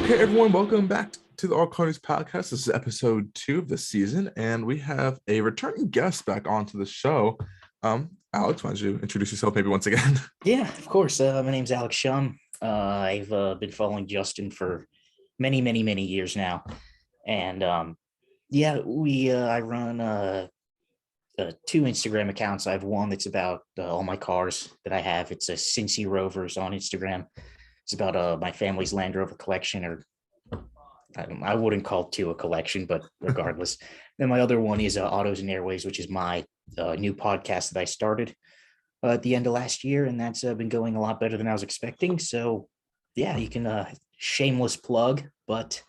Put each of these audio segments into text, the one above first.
Okay, everyone, welcome back to the Allcarnews Podcast. This is episode 2 of the season, and we have a returning guest back onto the show. Alex, why don't you introduce yourself maybe once again? Yeah, of course. My name's Alex Shum. I've been following Justin for many years now, and I run 2 Instagram accounts. I have one that's about all my cars that I have. It's a Cincyrovers on Instagram. It's about my family's Land Rover collection, or I wouldn't call 2 a collection, but regardless. Then my other one is Autos and Airways, which is my new podcast that I started at the end of last year, and that's been going a lot better than I was expecting. So yeah, you can shameless plug, but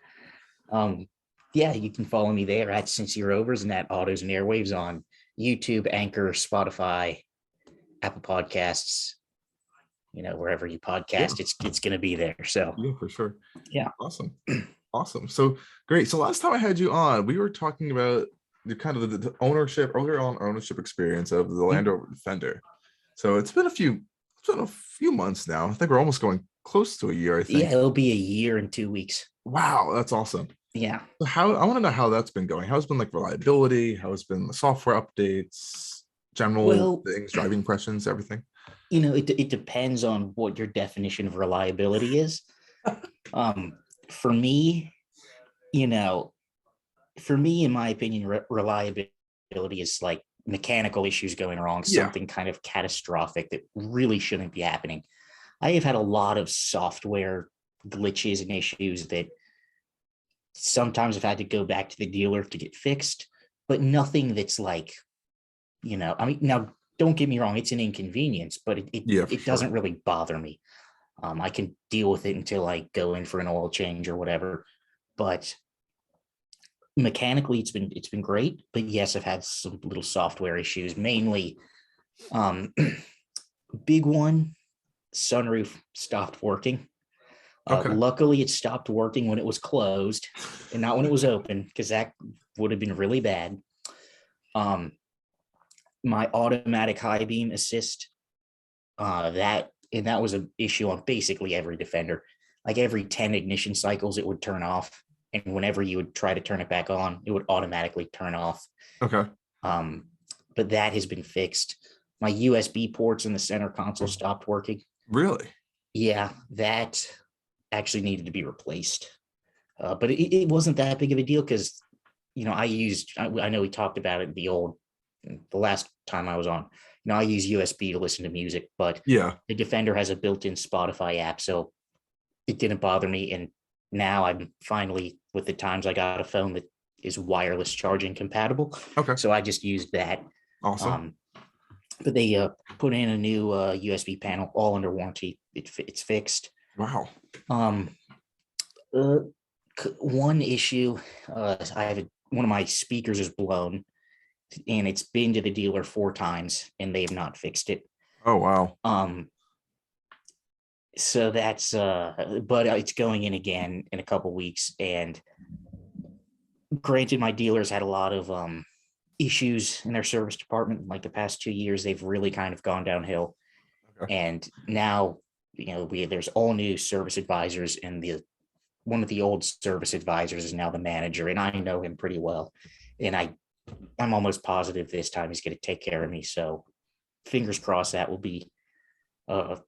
you can follow me there at Cincyrovers and at Autos and Airwaves on YouTube, Anchor, Spotify, Apple Podcasts, wherever you podcast. Yeah. It's going to be there. So Yeah, for sure. Yeah. Awesome. So great. So last time I had you on, we were talking about the kind of the ownership experience of the Land Rover Defender. So it's been a few months now. I think we're almost going close to a year, I think. Yeah, it'll be a year and 2 weeks. Wow, that's awesome. Yeah. So I want to know how that's been going. How's been like reliability? How has been the software updates, general things, driving impressions, everything? It depends on what your definition of reliability is. For me, in my opinion, reliability is like mechanical issues going wrong, something kind of catastrophic that really shouldn't be happening. I have had a lot of software glitches and issues that sometimes I've had to go back to the dealer to get fixed, but nothing that's like, now don't get me wrong, it's an inconvenience, but it doesn't really bother me. I can deal with it until I go in for an oil change or whatever, but mechanically it's been great. But yes, I've had some little software issues, mainly big one, sunroof stopped working. Luckily it stopped working when it was closed and not when it was open, because that would have been really bad. My automatic high beam assist, that was an issue on basically every Defender. Like every 10 ignition cycles it would turn off, and whenever you would try to turn it back on, it would automatically turn off. Okay. But that has been fixed. My USB ports in the center console stopped working. Really? Yeah, that actually needed to be replaced. But it wasn't that big of a deal because, I know we talked about it the last time I was on. I use USB to listen to music, but yeah, the Defender has a built-in Spotify app, so it didn't bother me. And now I'm finally, with the times, I got a phone that is wireless charging compatible. Okay. So I just used that. Awesome. But they put in a new USB panel, all under warranty. It's fixed. Wow. One issue, one of my speakers is blown, and it's been to the dealer 4 times, and they have not fixed it. Oh wow. So that's but it's going in again in a couple weeks. And granted, my dealers had a lot of issues in their service department. Like the past 2 years, they've really kind of gone downhill. Okay. And now, there's all new service advisors, and one of the old service advisors is now the manager, and I know him pretty well. And I'm almost positive this time he's going to take care of me. So fingers crossed that will be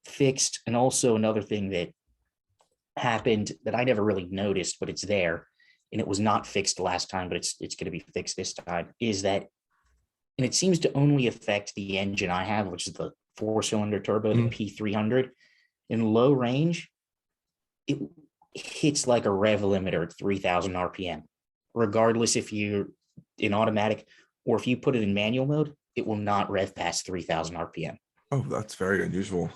fixed. And also another thing that happened that I never really noticed, but it's there, and it was not fixed last time, but it's going to be fixed this time, is that, and it seems to only affect the engine I have, which is the 4-cylinder turbo, the P300. In low range, it hits like a rev limiter at 3,000 RPM, regardless if you're in automatic or if you put it in manual mode, it will not rev past 3,000 RPM. Oh, that's very unusual.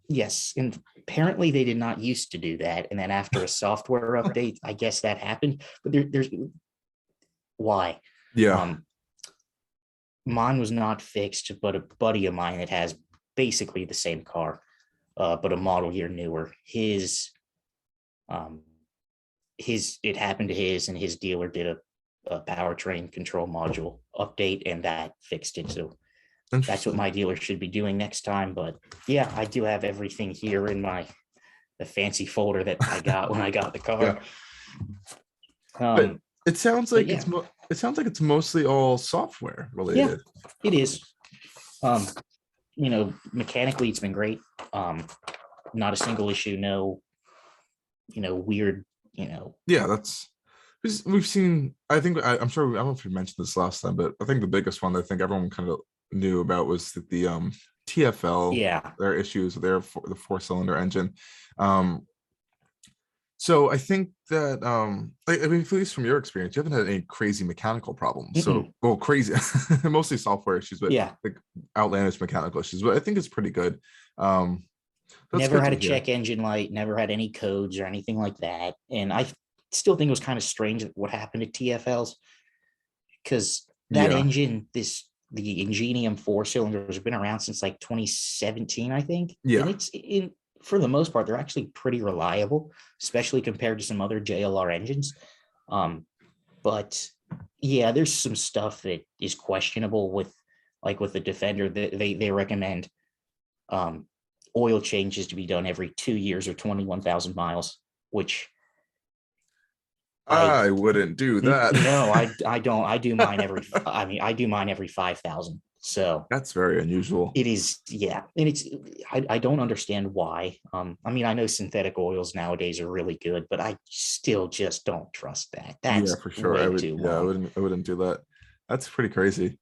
Yes, and apparently they did not used to do that, and then after a software update, I guess that happened. But there's why? Yeah. Mine was not fixed, but a buddy of mine that has basically the same car, but a model year newer. It happened to his, and his dealer did a powertrain control module update, and that fixed it. So that's what my dealer should be doing next time. But yeah, I do have everything here in my fancy folder that I got when I got the car. But it sounds like yeah. it's mostly all software related. It is. Mechanically it's been great. Not a single issue, no, weird, Yeah, that's because we've seen. I'm sure. I don't know if we mentioned this last time, but I think the biggest one that I think everyone kind of knew about was that the TFL. Yeah. Their issues with the 4-cylinder engine. So I think that I mean, at least from your experience, you haven't had any crazy mechanical problems. So, well, crazy, mostly software issues, but like outlandish mechanical issues. But I think it's pretty good. Never had a check engine light, never had any codes or anything like that. And I still think it was kind of strange what happened to TFLs, because that engine, the Ingenium 4-cylinder has been around since like 2017, I think. Yeah. And it's for the most part, they're actually pretty reliable, especially compared to some other JLR engines. But yeah, there's some stuff that is questionable with the Defender. They recommend oil changes to be done every 2 years or 21,000 miles, which I wouldn't do that. No, I don't. I do mine every 5,000. So that's very unusual. It is, yeah. And I don't understand why. I know synthetic oils nowadays are really good, but I still just don't trust that. That's for sure. I wouldn't do that. That's pretty crazy.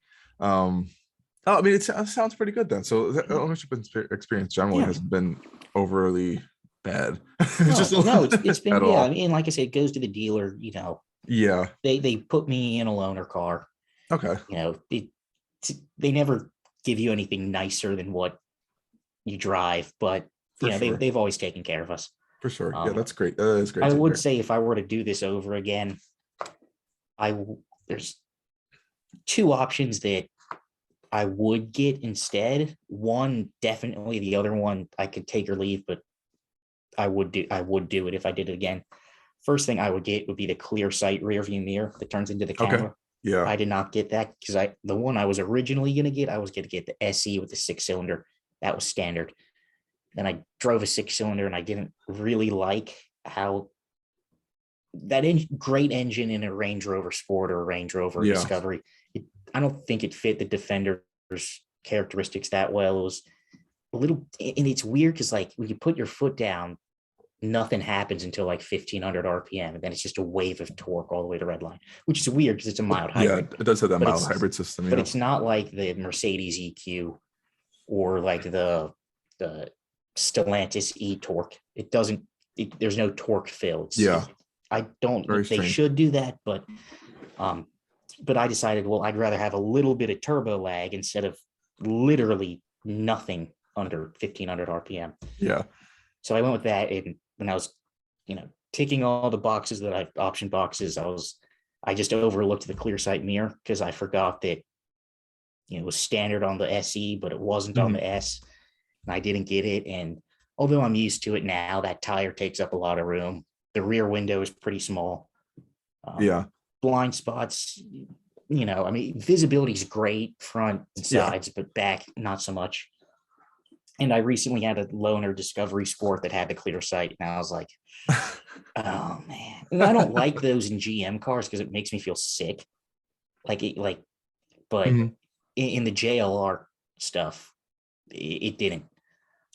It sounds pretty good then. So the ownership experience generally hasn't been overly bad. It's been all. Like I said, it goes to the dealer. They put me in a loaner car. Okay. They never give you anything nicer than what you drive, but they've always taken care of us. For sure. Yeah, that's great. That is great. I would say if I were to do this over again, there's 2 options that I would get instead. One, definitely. The other one, I could take or leave, but I would do it if I did it again. First thing I would get would be the clear sight rear view mirror that turns into the camera. Okay. Yeah. I did not get that because the one I was originally going to get, I was going to get the SE with the 6-cylinder. That was standard. Then I drove a 6-cylinder and I didn't really like how that great engine in a Range Rover Sport or a Range Rover Discovery. I don't think it fit the Defender's characteristics that well. It was a little, and it's weird because when you put your foot down, nothing happens until 1,500 RPM, and then it's just a wave of torque all the way to red line, which is weird because it's a mild hybrid. Yeah, it does have that mild hybrid system. But it's not like the Mercedes EQ or the Stellantis e-torque. It doesn't. There's no torque fill. I don't. They should do that, but I decided, I'd rather have a little bit of turbo lag instead of literally nothing under 1,500 RPM. Yeah. So I went with that, and when I was, ticking all the boxes option boxes, I just overlooked the clear sight mirror because I forgot that, it was standard on the SE, but it wasn't on the S, and I didn't get it. And although I'm used to it now, that tire takes up a lot of room. The rear window is pretty small. Blind spots, visibility is great front and sides, but back, not so much. And I recently had a loaner Discovery Sport that had the clear sight, and I was like, oh man. And I don't like those in GM cars because it makes me feel sick. But in the JLR stuff, it didn't.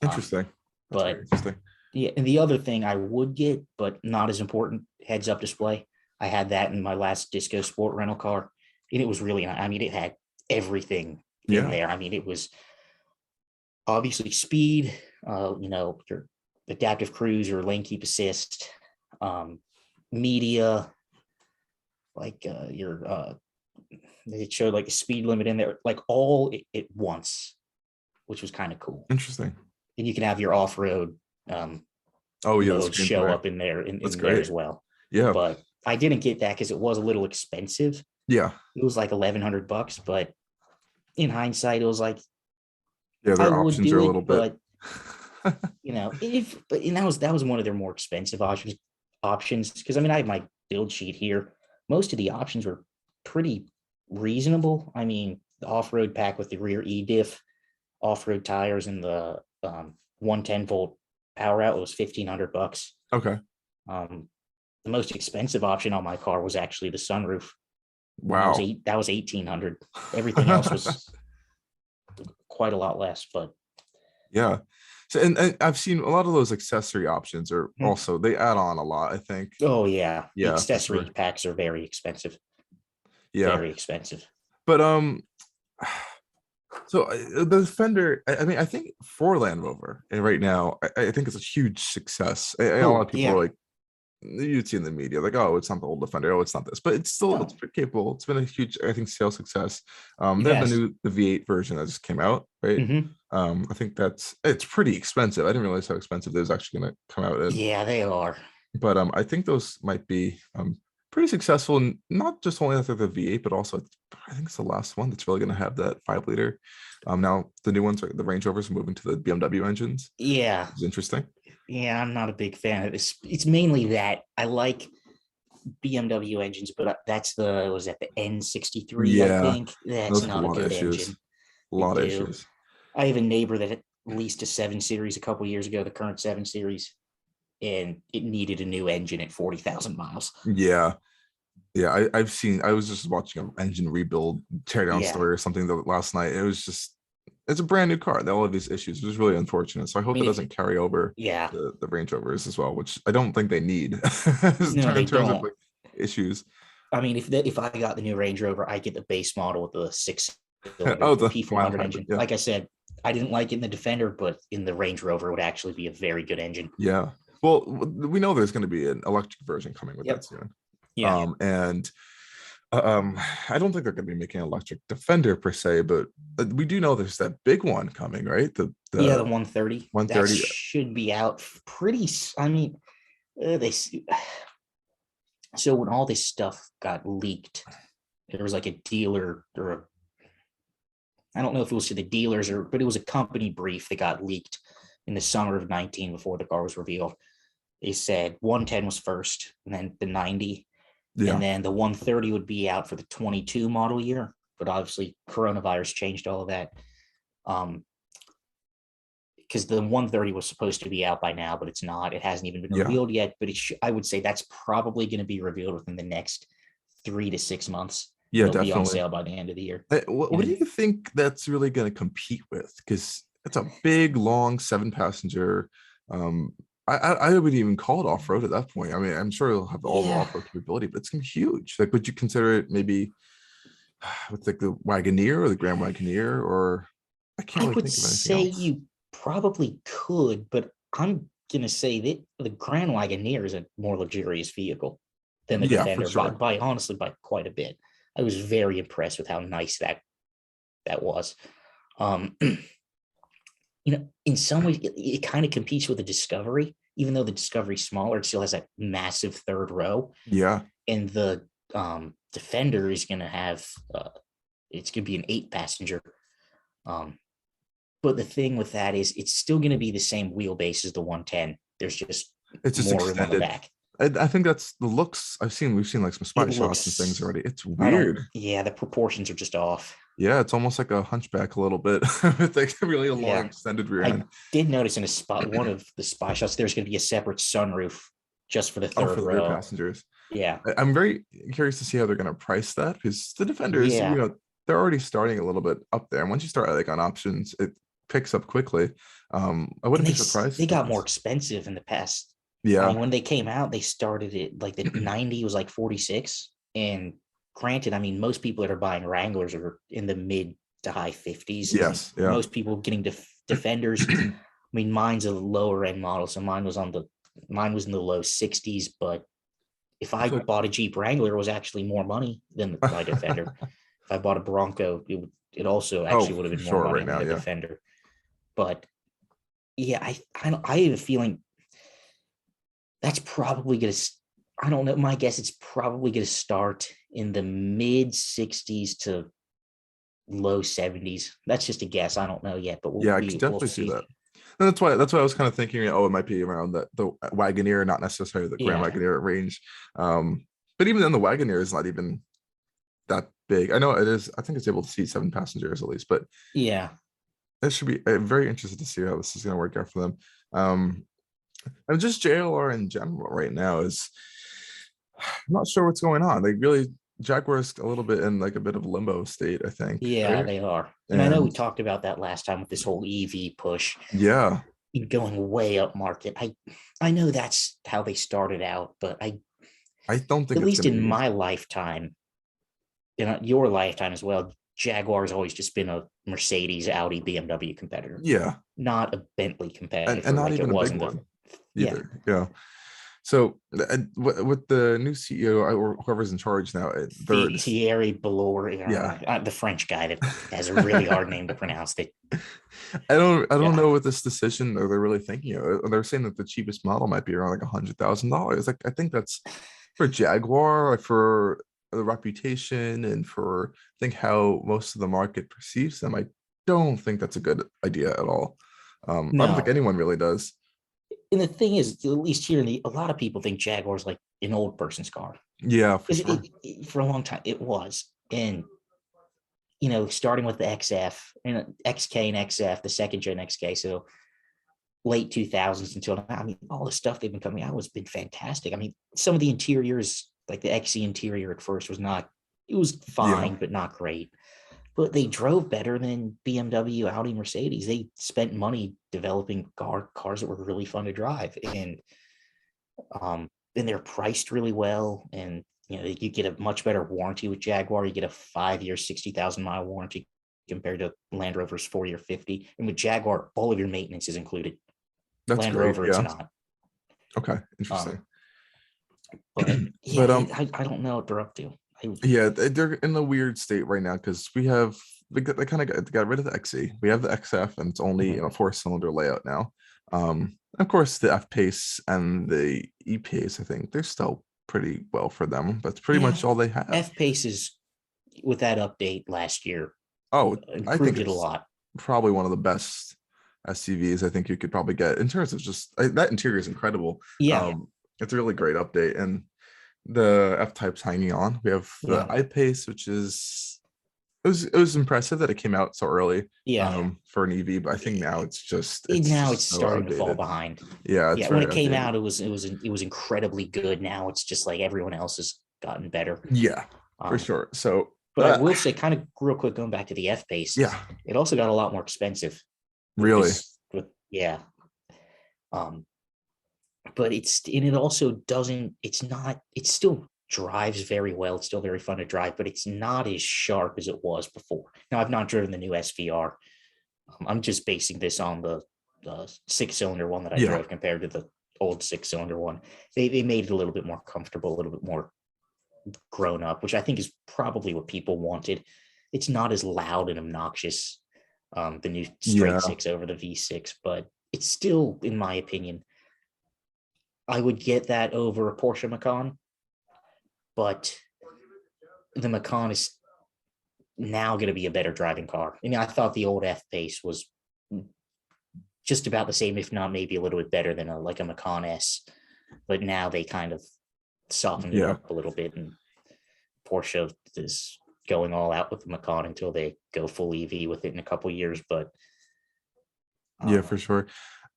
Interesting. But interesting. Yeah, and the other thing I would get, but not as important, heads-up display. I had that in my last Disco Sport rental car, and it was really, it had everything in there. It was obviously speed, your adaptive cruise or lane keep assist, media, it showed a speed limit in there, all at once, which was kind of cool. Interesting. And you can have your off-road show up in there in there as well. Yeah. But I didn't get that because it was a little expensive. Yeah. It was $1,100, but in hindsight, it was their options are a little bit. But that was one of their more expensive options because I have my build sheet here. Most of the options were pretty reasonable. The off-road pack with the rear e-diff, off-road tires, and the 110 volt power out, it was $1,500. Okay. The most expensive option on my car was actually the sunroof. Wow. That was 1,800. Everything else was quite a lot less, but Yeah. So, and I've seen a lot of those accessory options are also, they add on a lot, I think. oh yeah, the Yeah, for accessory sure. packs are very expensive. Yeah. Very expensive. But so the Defender, I mean, I think for Land Rover, and right now, I think it's a huge success. A lot Oh of people are yeah, like, you'd see in the media, like, oh, it's not the old Defender, oh, it's not this, but it's still, it's no, pretty capable. It's been a huge, I think, sales success. it They have has. the V8 version that just came out, right? Hmm. I think it's pretty expensive. I didn't realize how expensive it was actually going to come out in. Yeah, they are. But I think those might be pretty successful, and not just only with the V8, but also I think it's the last one that's really going to have that 5 liter. Now the new ones, the Range Rovers, are moving to the BMW engines. Yeah, It's interesting. yeah. I'm not a big fan of this. It's mainly that I like BMW engines, but was that the N63? I Yeah, think that's those have a not a lot of good issues. engine. A They lot of do. issues. I have a neighbor that leased a 7 Series a couple years ago, the current 7 Series, and it needed a new engine at 40,000 miles. Yeah, yeah. I've seen. I was just watching an engine rebuild teardown Yeah, story or something last night. It was just, it's a brand new car. All of these issues. It was really unfortunate. So I I hope it mean, doesn't carry over yeah, the Range Rovers as well, which I don't think they need no, in they terms of don't. like issues. I mean, if I got the new Range Rover, I get the base model with the 6-cylinder Oh, the mild P400 hybrid. engine. Yeah, Like I said, I didn't like it in the Defender, but in the Range Rover, it would actually be a very good engine. yeah. Well, we know there's going to be an electric version coming with that Yep. soon. Yeah. And I don't think they're going to be making an electric Defender per se, but we do know there's that big one coming, right? Yeah, The the 130. That 130. should be out pretty. I mean, they. So when all this stuff got leaked, there was like a dealer I don't know if it was to the dealers but it was a company brief that got leaked in the summer of 19 before the car was revealed. They said 110 was first, and then the 90, and Yeah, then the 130 would be out for the 22 model year. But obviously, coronavirus changed all of that. Because the 130 was supposed to be out by now, but it's not. It hasn't even been yeah, revealed yet. But I would say that's probably going to be revealed within the next 3 to 6 months, yeah, and it'll be on definitely. sale by the end of the year. What And do then, you think that's really going to compete with? Because it's a big, long 7 passenger. Um, I would even call it off road at that point. I mean, I'm sure it'll have all the yeah, off road capability, but it's gonna be huge. Like, would you consider it maybe with like the Wagoneer or the Grand Wagoneer, or I can't I really would think of anything say else. you probably could, but I'm going to say that the Grand Wagoneer is a more luxurious vehicle than the Yeah, for Defender sure. by honestly by quite a bit. I was very impressed with how nice that was. Um, in some ways, it kind of competes with the Discovery, even though the Discovery's smaller, it still has that massive third row. Yeah, And the Defender is going to have, it's going to be an 8-passenger. Um, but the thing with that is it's still going to be the same wheelbase as the 110. There's just it's just more room on the extended. back. I think that's the looks we've seen like some It spy shots and things looks, already. It's I don't, weird. yeah, the proportions are just off. Yeah, it's almost like a hunchback a little bit with like really a long Yeah. extended rear I end. did notice in a spot, one of the spy shots, there's going to be a separate sunroof just for the Oh, third for the rear row. passengers. Yeah. I'm very curious to see how they're going to price that, because the Defenders, Yeah. they're already starting a little bit up there. And once you start like on options, it picks up quickly. I And wouldn't be surprised they if got more it's, expensive in the past. I yeah, mean, when they came out, they started it like the 90 was like 46. And granted, I mean, most people that are buying Wranglers are in the mid to high 50s. And yes, yeah. most people getting Defenders. I mean, mine's a lower end model. So mine was in the low 60s. But if I I feel bought a Jeep Wrangler, it was actually more money than my Defender. If I bought a Bronco, it also oh, actually would have for been more sure, money right than now, the yeah. Defender. But yeah, I have a feeling that's probably going to, I don't know. My guess it's probably going to start in the mid 60s to low 70s. That's just a guess. I don't know yet, but Yeah, I could we'll definitely see see. that. And that's why I was kind of thinking, oh, it might be around the Wagoneer, not necessarily the Grand Yeah. Wagoneer range. But even then, the Wagoneer is not even that big. I know it is. I think it's able to seat 7 passengers at least, but Yeah. it should be very interested to see how this is going to work out for them. And just JLR in general right now is, I'm not sure what's going on. They really, Jaguar's a little bit in like a bit of limbo state, I think. Yeah, Right. they are. And I know we And talked about that last time with this whole EV push yeah, going way up market. I know that's how they started out, but I don't think at it's least going to in be. my lifetime, in your lifetime as well, Jaguar's always just been a Mercedes, Audi, BMW competitor, Yeah. not a Bentley And competitor not like it even a was big in the. one Yeah. either. Yeah. So with the new CEO or whoever's in charge now, they're just, Thierry Ballor, yeah. the French guy that has a really hard name to pronounce. That I don't yeah, know what this decision they're really thinking of. They're saying that the cheapest model might be around like $100,000. Like I think that's for Jaguar, like for the reputation and for I think how most of the market perceives them. I don't think that's a good idea at all. I don't think no. anyone really does. And the thing is, at least here in a lot of people think Jaguar's like an old person's car Yeah, for because sure. for a long time it was. And starting with the XF and XK and XF, the second gen XK, so late 2000s until now, I mean, all the stuff they've been coming out has been fantastic. I mean, some of the interiors, like the XC interior at first was not, it was Yeah. fine, but not great. But they drove better than BMW, Audi, Mercedes. They spent money developing cars that were really fun to drive. And they're priced really well. And you get a much better warranty with Jaguar. You get a 5-year, 60,000-mile warranty compared to Land Rover's 4-year, 50. And with Jaguar, all of your maintenance is included. That's Land great. Rover, it's Yeah. not. Okay. Um, Interesting. but yeah, But I don't know what they're up to. yeah, they're in a weird state right now because they kind of got rid of the XE. We have the XF and it's only in a 4-cylinder layout now. Of course the F pace and the E pace, I think they're still pretty well for them. That's pretty Yeah, much all they have. F Paces with that update last year Oh, I think improved it a it's lot. probably one of the best SUVs I think you could probably get in terms of just that interior is incredible. Yeah, It's a really great update, and the F type's hanging on. We have the yeah, I pace, which is it was impressive that it came out so early yeah. for an EV, but I think now it's Now it's just so starting to fall outdated. behind. Yeah, it's Yeah, when very it came outdated. out, it was incredibly good. Now it's just like everyone else has gotten better. Yeah, for Um, sure. So but I will say, kind of real quick, going back to the F Pace, yeah, it also got a lot more expensive with really. this. With yeah, um, but it also doesn't. It's not. It still drives very well. It's still very fun to drive, but it's not as sharp as it was before. Now I've not driven the new SVR. I'm just basing this on the 6-cylinder one that I Yeah, drove compared to the old 6-cylinder one. They made it a little bit more comfortable, a little bit more grown up, which I think is probably what people wanted. It's not as loud and obnoxious, the new straight yeah, six over the V6, but it's still, in my opinion, I would get that over a Porsche Macan, but the Macan is now going to be a better driving car. I mean, I thought the old F Pace was just about the same, if not maybe a little bit better than a Macan S, but now they kind of softened it yeah, up a little bit, and Porsche is going all out with the Macan until they go full EV with it in a couple of years. But yeah, um, for sure.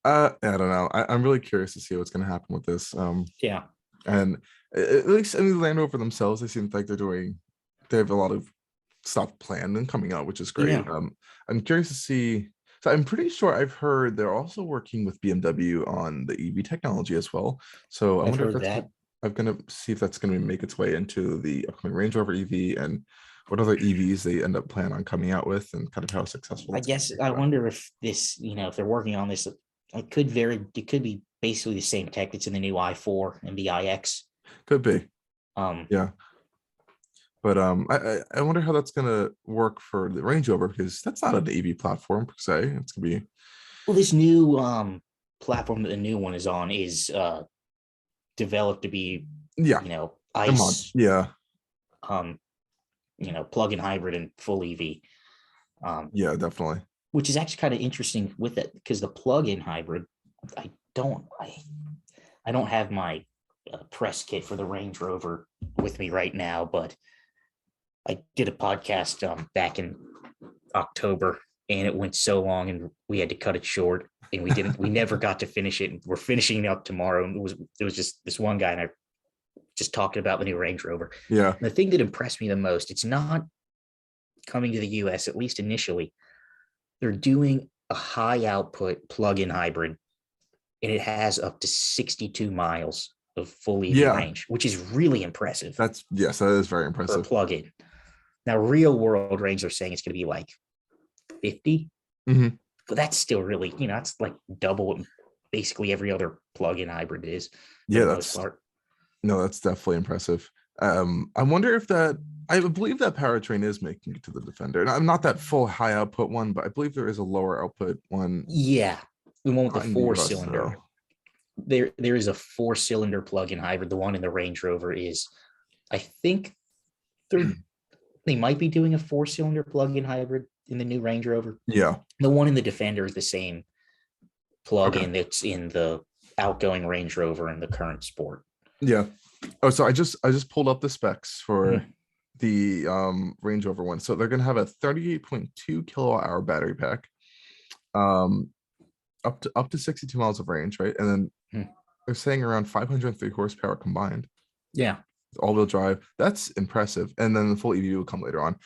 I don't know. I'm really curious to see what's going to happen with this. yeah, And at least I mean, Land Rover themselves, they seem like they have a lot of stuff planned and coming out, which is great. yeah, I'm curious to see. So I'm pretty sure I've heard they're also working with BMW on the EV technology as well. So I I've wonder if heard that's that. I'm gonna see if that's gonna make its way into the upcoming Range Rover EV and what other EVs they end up planning on coming out with and kind of how successful I it's gonna guess be. I But wonder if this, if they're working on this, it could be basically the same tech that's in the new i4 and the iX. could be, Um, yeah. But I wonder how that's gonna work for the Range Rover because that's not an EV platform per se. It's gonna be well, this new platform that the new one is on is developed to be, yeah, come on, ICE, yeah, um, plug-in hybrid and full EV. Um, yeah, definitely. which is actually kind of interesting with it because the plug-in hybrid, I don't I I don't have my press kit for the Range Rover with me right now, but I did a podcast back in October and it went so long and we had to cut it short. and we never got to finish it. We're finishing it up tomorrow. And it was just this one guy and I just talking about the new Range Rover. Yeah. And the thing that impressed me the most, it's not coming to the US, at least initially. They're doing a high output plug-in hybrid, and it has up to 62 miles of full EV range, which is really impressive. That is very For a impressive. plug-in. Now, real world range are saying it's going to be like 50, but that's still really, that's like double what basically every other plug-in hybrid is. Yeah, that's definitely impressive. I wonder if I believe that powertrain is making it to the Defender. And I'm not that full high output one, but I believe there is a lower output one. Yeah, the one with the 4-cylinder. There is a 4-cylinder plug-in hybrid. The one in the Range Rover is, I think they might be doing a 4-cylinder plug-in hybrid in the new Range Rover. Yeah. The one in the Defender is the same plug-in that's in the outgoing Range Rover and the current Sport. Yeah. Oh, so I just pulled up the specs for the Range Rover one. So they're gonna have a 38.2 kilowatt hour battery pack, up to 62 miles of range, right? And then they're saying around 503 horsepower combined. Yeah. All-wheel drive. That's impressive. And then the full EV will come later on.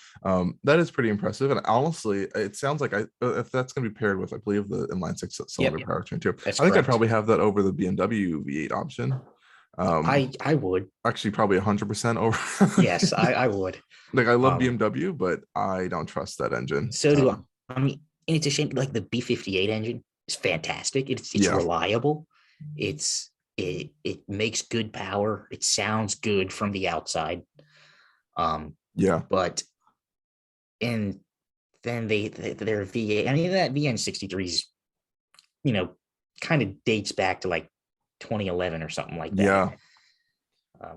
That is pretty impressive. And honestly, it sounds like if that's going to be paired with, I believe, the inline 6-cylinder powertrain too. That's I think correct. I'd probably have that over the BMW V8 option. I would actually probably 100% over. Yes, I would. Like, I love BMW, but I don't trust that engine. So do I. I mean, and it's a shame. Like the B58 engine is fantastic. It's reliable. It makes good power. It sounds good from the outside. But and then their V8. I mean, that VN63 is, kind of dates back to like 2011 or something like that. Yeah.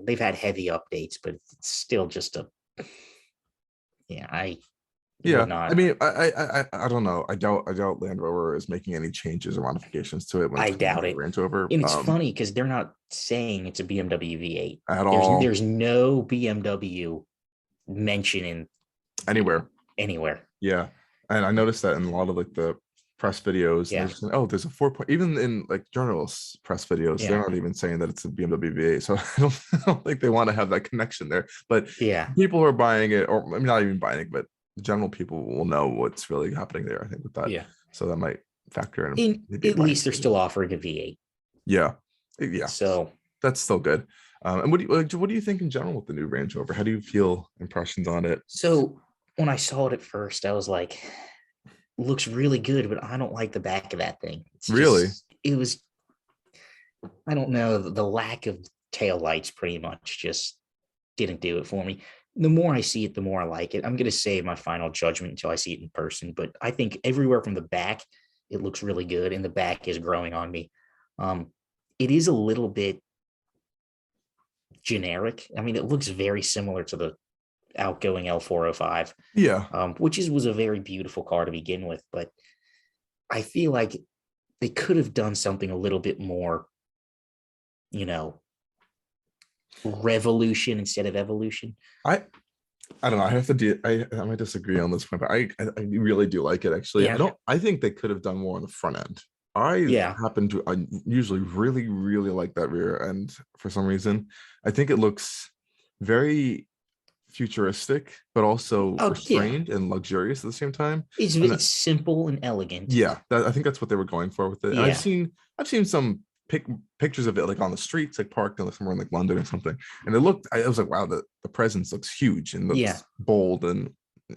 They've had heavy updates, but it's still just I mean, I don't know. I doubt Land Rover is making any changes or modifications to it. I doubt it. Range Rover. And it's funny because they're not saying it's a BMW V8 at all. There's no BMW mention anywhere. Yeah, and I noticed that in a lot of like the press videos. Yeah. Saying, there's a 4 point. Even in like journalists' press videos, they're not even saying that it's a BMW V8. So I don't think they want to have that connection there. But people who are buying it, or maybe not even buying it, but general people will know what's really happening there, I think, with that. Yeah. So that might factor in. At least they're still offering a V8. Yeah. So that's still good. And what do you think in general with the new Range Rover? How do you feel? Impressions on it? So when I saw it at first, I was like, looks really good, but I don't like the back of that thing. It was, I don't know, the lack of tail lights pretty much just didn't do it for me. The more I see it, the more I like it. I'm going to save my final judgment until I see it in person, but I think everywhere from the back, it looks really good, and the back is growing on me. It is a little bit generic. I mean, it looks very similar to the outgoing L405. Yeah. Which was a very beautiful car to begin with, but I feel like they could have done something a little bit more, revolution instead of evolution. I don't know. I might disagree on this point, but I really do like it, actually. Yeah. I think they could have done more on the front end. I usually really, really like that rear end for some reason. I think it looks very futuristic, but also restrained and luxurious at the same time. It's simple and elegant. Yeah, I think that's what they were going for with it. Yeah. I've seen some pictures of it like on the streets, like parked in somewhere in like London or something, and I was like, wow, the presence looks huge and looks bold, and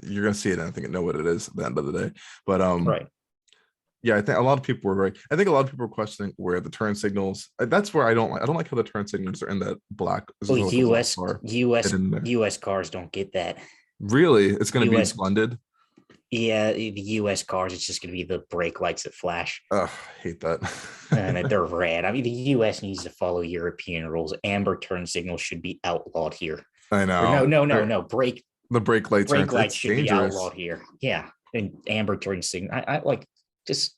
you're gonna see it and I think I know what it is at the end of the day. But right. Yeah, I think a lot of people were questioning where the turn signals. That's where I don't like how the turn signals are in that black. US cars don't get that. Really? It's going to be blended? Yeah, the US cars, it's just going to be the brake lights that flash. I hate that. And they're red. I mean, the US needs to follow European rules. Amber turn signals should be outlawed here. I know. No. The brake lights should be outlawed here. Yeah, and amber turn signal. I like just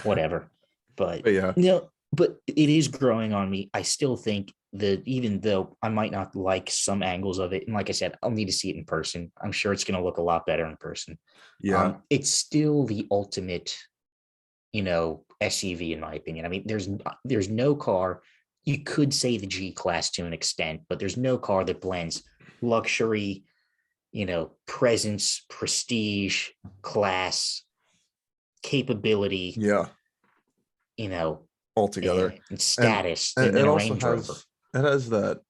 whatever. But but it is growing on me. I still think that even though I might not like some angles of it, and like I said, I'll need to see it in person. I'm sure it's going to look a lot better in person. Yeah. It's still the ultimate SUV in my opinion. I mean, there's no car. You could say the G class to an extent, but there's no car that blends luxury, presence, prestige, class, capability, Yeah, you know, all together. and And status and it than a also Range Rover. has that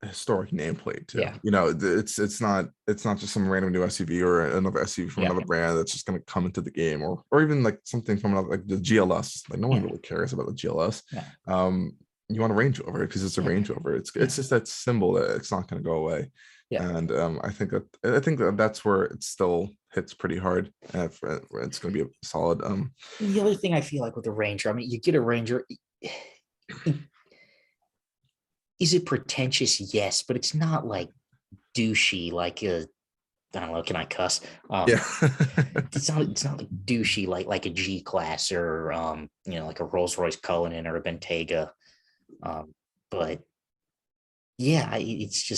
historic nameplate too. Yeah. It's not just some random new SUV or another SUV from Yeah. another brand that's just going to come into the game, or even like something from another, like the GLS. Like no one Yeah. really cares about the GLS. Yeah. You want a Range Rover because it's a Yeah. Range Rover. It's just that symbol that it's not going to go away. Yeah. And I think that's where it still hits pretty hard. It's going to be a solid. The other thing I feel like with the Ranger, I mean, you get a Ranger. Is it pretentious? Yes, but it's not like douchey, like I don't know, can I cuss? Yeah. It's not like douchey like a G class or like a Rolls Royce Cullinan or a Bentayga. But yeah, it's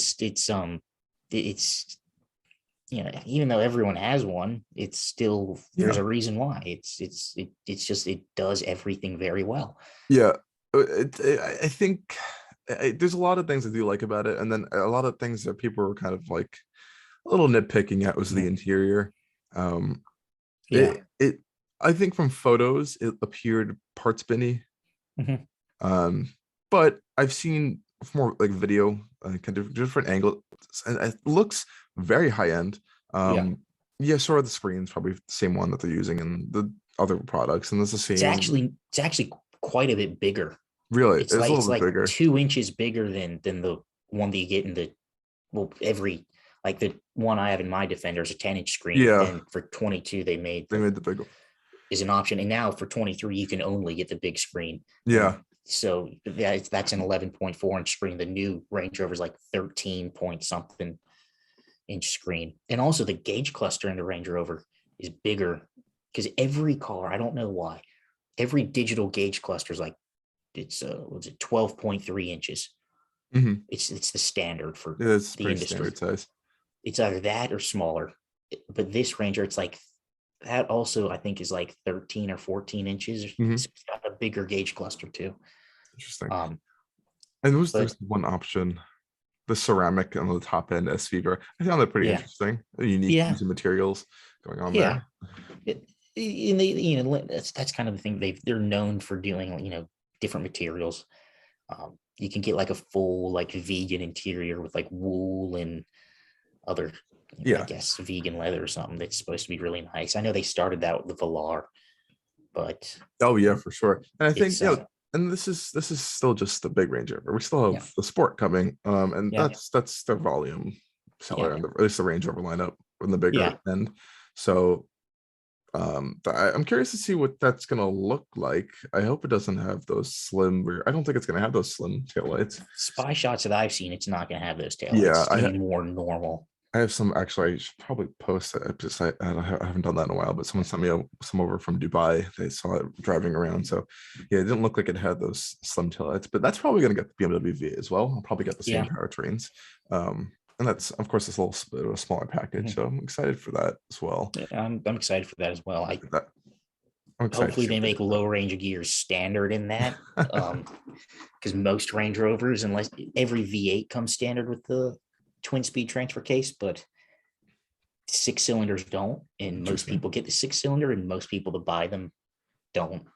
even though everyone has one, it's still there's a reason why. It does everything very well. Yeah. I think there's a lot of things I do like about it, and then a lot of things that people were kind of like a little nitpicking at was the interior. It I think from photos it appeared parts binny. But I've seen more like video, kind of different angles, and it looks very high end. Sort of the screen's probably the same one that they're using in the other products, and it's the same. It's actually quite a bit bigger. Really, it's like, a little bit bigger. 2 inches bigger than the one that you get in the like the one I have in my Defender is a 10-inch screen. Yeah. And for 22, they made the big one is an option, and now for 23, you can only get the big screen. Yeah. So that's an 11.4-inch screen. The new Range Rover is like 13 point something inch screen, and also the gauge cluster in the Range Rover is bigger because every car, I don't know why, every digital gauge cluster is like it's 12.3 inches. It's the standard for it's the pretty industry. standard size. It's either that or smaller, but this Ranger, it's like that also I think is like 13 or 14 inches. It's got a bigger gauge cluster too. Interesting. And there's one option, the ceramic on the top end SV. I found that pretty interesting. Unique use of materials going on there. That's kind of the thing they're known for doing. Different materials. You can get like a full like vegan interior with like wool and other, I guess, vegan leather or something that's supposed to be really nice. I know they started that with the Velar, but for sure. And I think and this is still just the big Ranger. We still have the Sport coming, and that's their volume seller, and at least the Range Rover lineup from the bigger end. So I'm curious to see what that's gonna look like. I hope it doesn't have those slim. I don't think it's gonna have those slim taillights. Spy shots that I've seen, it's not gonna have those taillights. It's gonna be more normal. I have some, actually, I should probably post it. I haven't done that in a while, but someone sent me some over from Dubai. They saw it driving around. So yeah, it didn't look like it had those slim taillights, but that's probably going to get the BMW V as well. I'll probably get the same powertrains. And that's, of course, this little bit of a smaller package. So I'm excited for that as well. Yeah, I'm excited for that as well. Hopefully they make low range of gears standard in that. Because most Range Rovers, unless every V8 comes standard with the twin speed transfer case, but 6 cylinders don't, and most people get the 6-cylinder, and most people that buy them don't.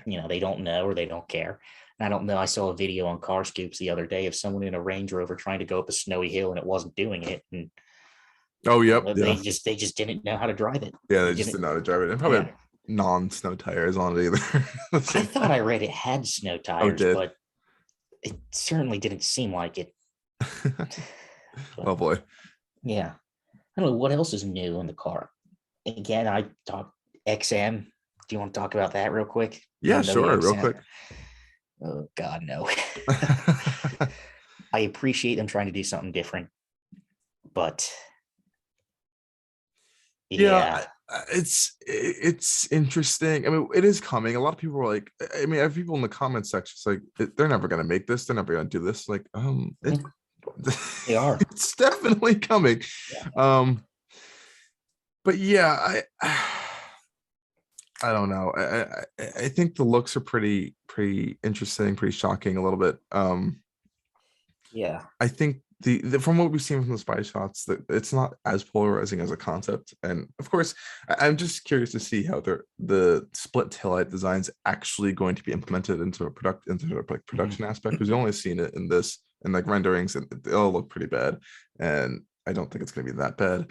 They don't know, or they don't care. And I don't know, I saw a video on Car Scoops the other day of someone in a Range Rover trying to go up a snowy hill and it wasn't doing it, and they just didn't know how to drive it. They just didn't know how to drive it, and probably non-snow tires on it either. I thought I read it had snow tires, but it certainly didn't seem like it. Oh boy. Yeah. I don't know what else is new in the car. Again, I talked XM. Do you want to talk about that real quick? Yeah, sure. Real quick. Oh God, no. I appreciate them trying to do something different, but it's interesting. I mean, it is coming. A lot of people are like, I mean, I have people in the comment section. It's like they're never going to make this. They're never going to do this. Like, they are. It's definitely coming. But yeah, I don't know. I think the looks are pretty interesting, pretty shocking a little bit. Yeah. I think the from what we've seen from the spy shots, that it's not as polarizing as a concept. And of course, I'm just curious to see how the split taillight design is actually going to be implemented into a production aspect, because we've only seen it in like renderings, and it'll look pretty bad. And I don't think it's going to be that bad.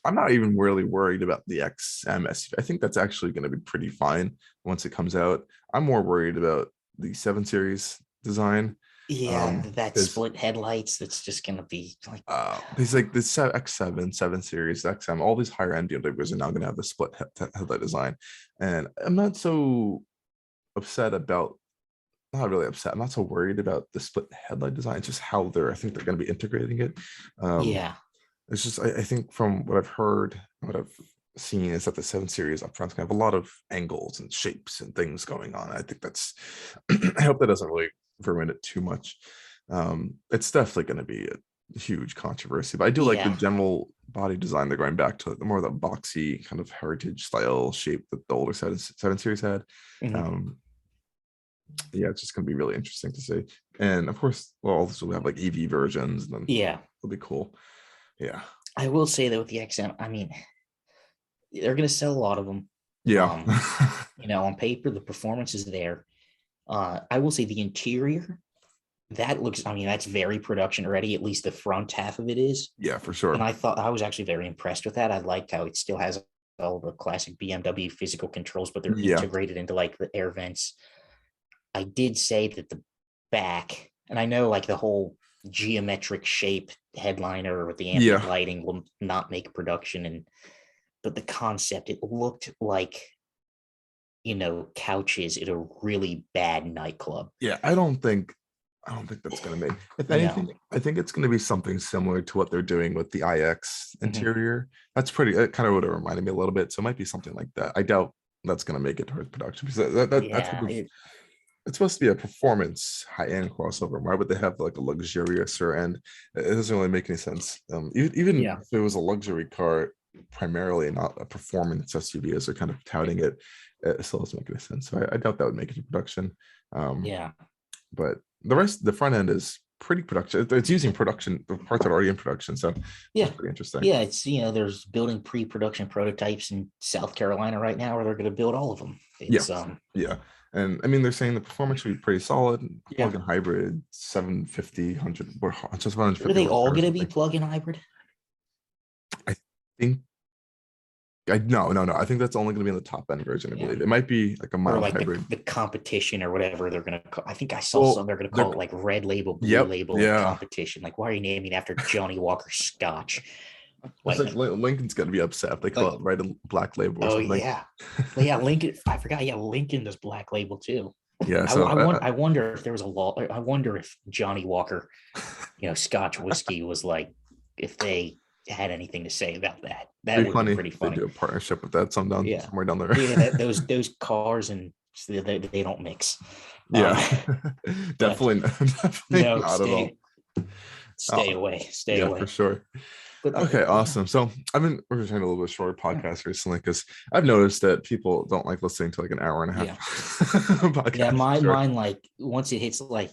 I'm not even really worried about the XM SUV. I think that's actually going to be pretty fine once it comes out. I'm more worried about the 7 Series design. Yeah, that There's split headlights, that's just gonna be like there's like the X7, 7 Series, XM, all these higher end BMWs are now going to have the split headlight design, and I'm not so upset about. Not really upset. I'm not so worried about the split headlight design. It's just how I think they're going to be integrating it. yeah. It's just I think from what I've heard, what I've seen is that the 7 Series up front's gonna have a lot of angles and shapes and things going on. I think that's I hope that doesn't really ruin it too much. It's definitely going to be a huge controversy, but I do like the Yeah. general body design. They're going back to more of the boxy kind of heritage style shape that the older 7 Series had. Mhm. Yeah, it's just going to be really interesting to see. And of course, well, this will have like EV versions, and then Yeah. it'll be cool. Yeah. I will say that with the XM, I mean, they're gonna sell a lot of them. Yeah. On paper, the performance is there. I will say the interior, that looks, I mean, that's very production ready, at least the front half of it is. Yeah, for And sure. I was actually very impressed with that. I liked how it still has all the classic BMW physical controls, but they're Yeah. integrated into like the air vents. I did say that the back, and I know like the whole geometric shape headliner with the ambient Yeah. lighting will not make production, but the concept, it looked like couches at a really bad nightclub. Yeah. I don't think that's going to make. If anything, No. I think it's going to be something similar to what they're doing with the iX Mhm. interior. That's pretty. It kind of would have reminded me a little bit. So it might be something like that. I doubt that's going to make it towards production, because Yeah. it's supposed to be a performance high-end crossover. Why would they have like a luxurious end? It doesn't really make any sense. Even Yeah. if it was a luxury car primarily, not a performance SUV as they're kind of touting it, it still doesn't make any sense. So I doubt that would make it to production. Yeah. But the front end is pretty production. It's using production parts that are already in production. So Yeah. it's pretty interesting. Yeah. It's, there's building pre-production prototypes in South Carolina right now, where they're going to build all of them. It's, Yeah. And I mean, they're saying the performance should be pretty solid. Yeah. Plug-in hybrid, 750, 100, or just Are 150. they all going to be plug-in hybrid? I think. No. I think that's only going to be in the top end version. I Yeah. believe it might be like a Or mild like hybrid. the competition or whatever they're going to call. I think I saw some, they're going to call it like red label, blue label competition. Like, why are you naming after Johnny Walker Scotch? It's like Lincoln's going to be upset if they call it red and black label or something. Yeah. But yeah, Lincoln, I forgot. Yeah, Lincoln does black label too. Yeah. So I wonder if there was a law. I wonder if Johnny Walker, Scotch whiskey was like, if they had anything to say about that. That would be pretty funny. They do a partnership with that somewhere down the road. Yeah, those cars and they don't mix. Yeah, definitely not at all. Stay away. Stay away for sure. But okay, awesome. So we're trying a little bit shorter podcast recently, because I've noticed that people don't like listening to like an hour and a half. Podcast. Yeah, mine like once it hits like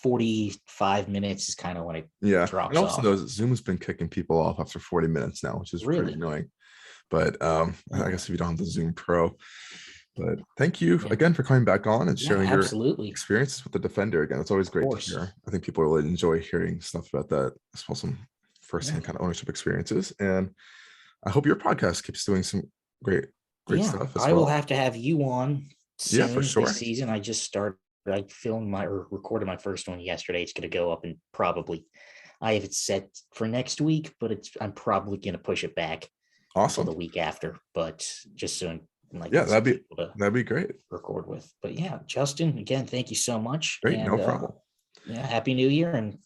45 minutes is kind of when it drops and also off. Zoom's been kicking people off after 40 minutes now, which is pretty annoying. But I guess if you don't have the Zoom Pro. But thank you again for coming back on and sharing your experiences with the Defender again. It's always great to hear. I think people really enjoy hearing stuff about that, as well as some firsthand kind of ownership experiences. And I hope your podcast keeps doing some great stuff as well. I will have to have you on soon for sure. This season. I recorded my first one yesterday. It's going to go up, and probably I have it set for next week, but I'm probably going to push it back until the week after, but just soon. That'd be great. Record with. But yeah, Justin, again, thank you so much. Great, no problem. Happy New Year, and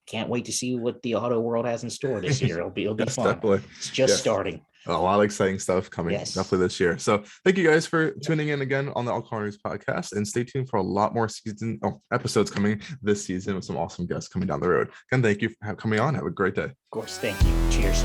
can't wait to see what the auto world has in store this year. It'll be fun. Definitely. It's just starting. A lot of exciting stuff coming definitely this year. So thank you guys for tuning in again on the Allcarnews Podcast, and stay tuned for a lot more episodes coming this season with some awesome guests coming down the road. And thank you for coming on. Have a great day. Of course. Thank you. Cheers.